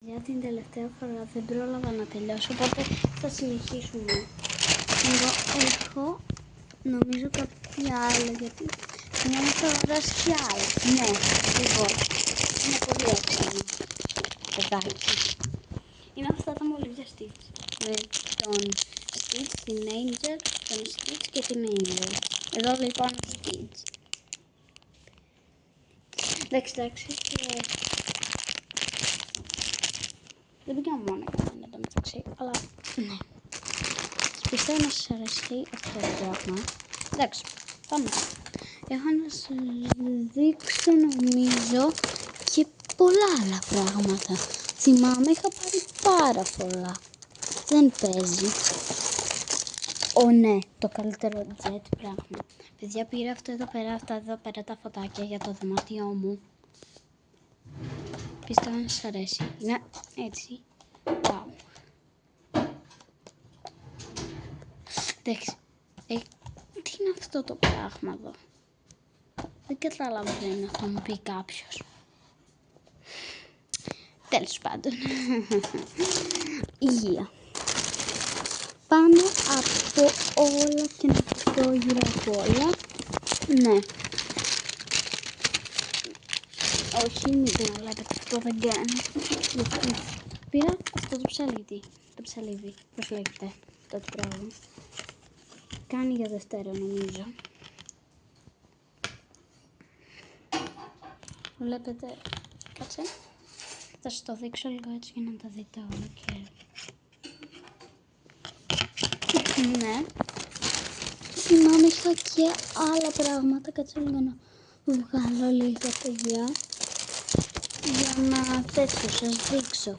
Για την τελευταία φορά δεν πρόλαβα να τελειώσω, οπότε θα συνεχίσουμε. Εγώ έχω νομίζω κάποια άλλα, γιατί θυμάμαι θα αγοράσει κι άλλα. Ναι, εγώ. Είναι πολύ έξυπνο παιδάκι. Είναι αυτά τα μολύβια Stitch. Με τον Stitch, την Angel, τον Stitch και την Angel. Εδώ λοιπόν ο Stitch. Εντάξει. Δεν πήγα μόνο για μένα το μεταξύ, αλλά ναι. Πιστεύω να σας αρέσει αυτό το πράγμα. Εντάξει, πάμε. Έχω να σας δείξω νομίζω και πολλά άλλα πράγματα. Θυμάμαι είχα πάρει πάρα πολλά. Δεν παίζει. Ναι, το καλύτερο jet πράγμα. Παιδιά, πήρα αυτό εδώ πέρα, αυτά εδώ πέρα τα φωτάκια για το δωμάτιό μου. Πιστεύω να σας αρέσει. Είναι έτσι. Wow. Εντάξει. Τι είναι αυτό το πράγμα εδώ? Δεν καταλαβαίνω, θα μου πει κάποιος. Τέλος πάντων. Υγεία. Πάνω από όλα και να το γύρω από όλα. Ναι. Όχι, μην το βλέπετε, αυτό δεν κάνει. Πήρα αυτό το ψαλίδι. Το ψαλίδι, πώς λέγεται το πράγμα. Κάνει για Δευτέρα νομίζω. Βλέπετε, κάτσε. Θα σας το δείξω λίγο έτσι για να τα δείτε όλα και... Ναι. Θυμάμαι είχα και άλλα πράγματα, κάτσε λίγο να βγάλω λίγα παιδιά. Για να τέτοιο σας δείξω.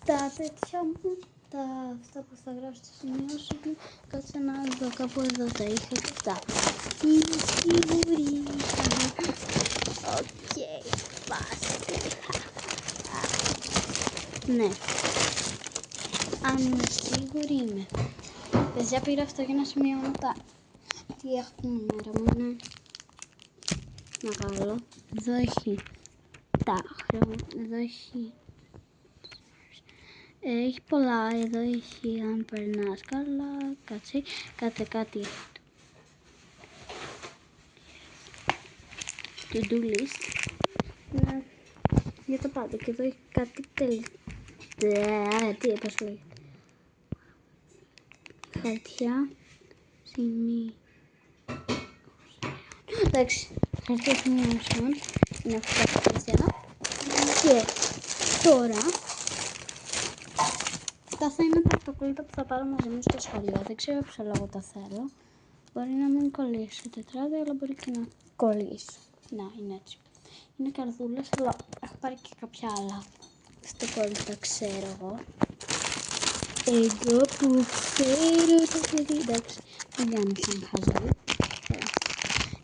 Τα τέτοια μου, αυτά που θα γράψω στις σημειώσεις μου, κάτσε να δω, κάπου εδώ τα είχα και αυτά. Είμαι σίγουρη. Οκ, βάση. Ναι. Αν είμαι σίγουρη είμαι. Παιδιά, πήρα αυτό για να σημειώνω τα... Τι έχουμε μέρα μου, είναι μεγάλο. Εδώ έχει τα χρόνια, εδώ έχει... Έχει πολλά, εδώ έχει αν περνάς καλά, κάτσε, κάτι to do list. Ναι, για το πάντα και εδώ έχει κάτι τι πώς λέγεται. Χαρτιά, σημείο. Εντάξει, χαρτιά σημειώσεων, είναι αυτά τα χαρτιά. Και τώρα... Αυτά θα είναι τα αυτοκόλλητα που θα πάρω μαζί μου στο σχολείο. Δεν ξέρω ποιο λόγο τα θέλω. Μπορεί να μην κολλήσει το τετράδι, αλλά μπορεί και να κολλήσει. Να, είναι έτσι. Είναι καρδούλες, αλλά έχω πάρει και κάποια άλλα αυτοκόλλητα, ξέρω εγώ. Εγώ που ξέρω το παιδί. Εντάξει, δεν κάνω σαν χαζό.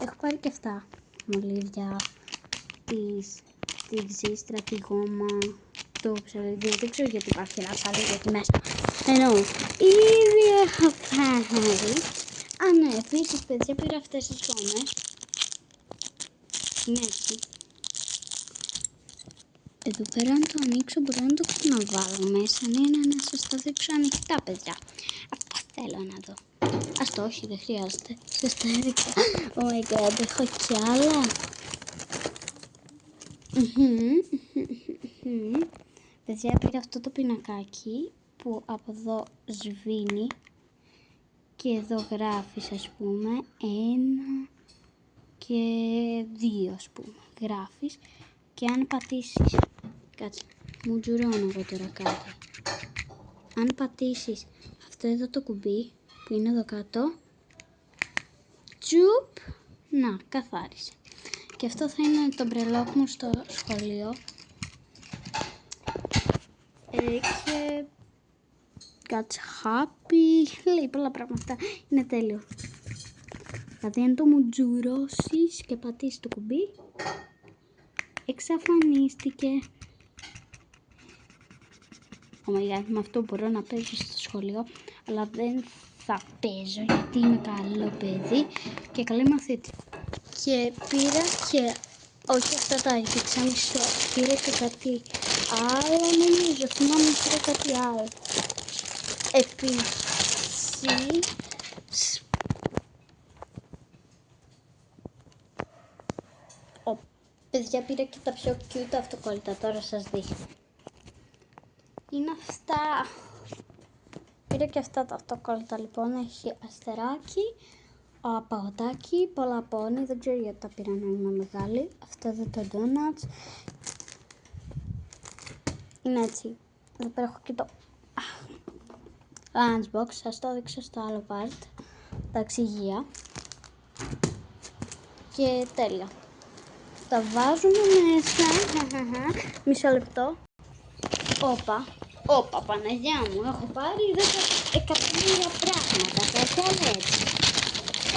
Έχω πάρει και αυτά. Μολύβια, τη ξύστρα, τη γόμα. Το ψαλίδι, δεν ξέρω γιατί υπάρχει ένα ψαλίδι εκεί μέσα. Ενώ ήδη έχω πάρει. Ναι, επίσης παιδιά πήρα αυτές τις γόμες. Είναι έτσι. Εδώ πέρα αν το ανοίξω μπορώ να το ξαναβάλω μέσα. Ναι, να σας το δείξω ανοιχτά παιδιά. Αυτό θέλω να δω. Ας το, όχι, δεν χρειάζεται. Σας τα έδειξα. Oh my god, έχω κι άλλα. Παιδιά, πήρα αυτό το πινακάκι που από εδώ σβήνει και εδώ γράφεις ας πούμε 1 και 2 ας πούμε γράφεις και αν πατήσεις, κάτσε, μου τζουρώνω εγώ τώρα κάτι, αν πατήσεις αυτό εδώ το κουμπί που είναι εδώ κάτω, τσουπ, να, καθάρισε. Και αυτό θα είναι το μπρελόκ μου στο σχολείο. Και Catch Happy, λέει πολλά πράγματα, είναι τέλειο. Δηλαδή αν το μου τζουρώσεις και πατήσεις το κουμπί, εξαφανίστηκε. Oh my God, με αυτό μπορώ να παίζω στο σχολείο, αλλά δεν θα παίζω γιατί είμαι καλό παιδί και καλή μαθήτρια. Και πήρα και... Όχι αυτά τα έδειξα μισό. Πήρα και κάτι άλλο νομίζω. Θυμάμαι πήρα κάτι άλλο. Επίσης... Παιδιά, πήρα και τα πιο cute αυτοκόλλητα. Τώρα σας δείχνω. Είναι αυτά. Πήρα και αυτά τα αυτοκόλλητα λοιπόν. Έχει αστεράκι, παγωτάκι, πολλά πόνι. Δεν ξέρω γιατί τα πήρα να είναι μεγάλη. Αυτό εδώ το donuts. Είναι έτσι. Εδώ πέρα έχω και το lunchbox. Σας το έδειξα στο άλλο part. Τα εξηγεία. Και τέλεια. Τα βάζουμε μέσα. Μισό λεπτό. Όπα, Παναγιά μου. Έχω πάρει 10 εκατομμύρια πράγματα. Θα ήθελα έτσι.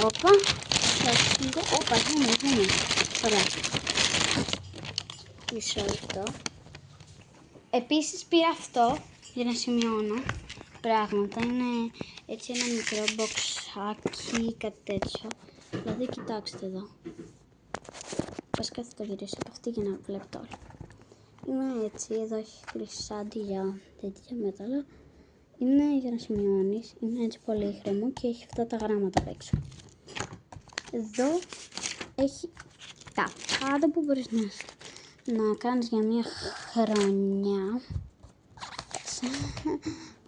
Όπα, γίνει. Ωραία. Μισό λεπτό. Επίσης πήρα αυτό για να σημειώνω πράγματα. Είναι έτσι ένα μικρό μποξάκι, κάτι τέτοιο. Δηλαδή κοιτάξτε εδώ. Βασικά θα το γυρίσω από αυτή για να βλέπετε όλα. Είναι έτσι, εδώ έχει χρυσάντι για τέτοια μέταλλα. Είναι για να σημειώνεις, είναι έτσι πολύχρωμο και έχει αυτά τα γράμματα απ' έξω. Εδώ έχει τα πάντα που μπορείς να κάνεις για μια χρονιά.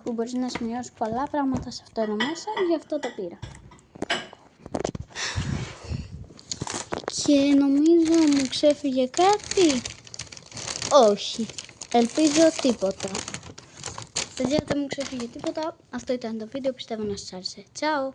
Που μπορείς να σημειώσεις πολλά πράγματα σε αυτό εδώ μέσα, γι' αυτό το πήρα. Και νομίζω μου ξέφυγε κάτι. Όχι. Ελπίζω τίποτα. Παιδιά, δεν μου ξέφυγε τίποτα. Αυτό ήταν το βίντεο. Πιστεύω να σας άρεσε. Τσάου.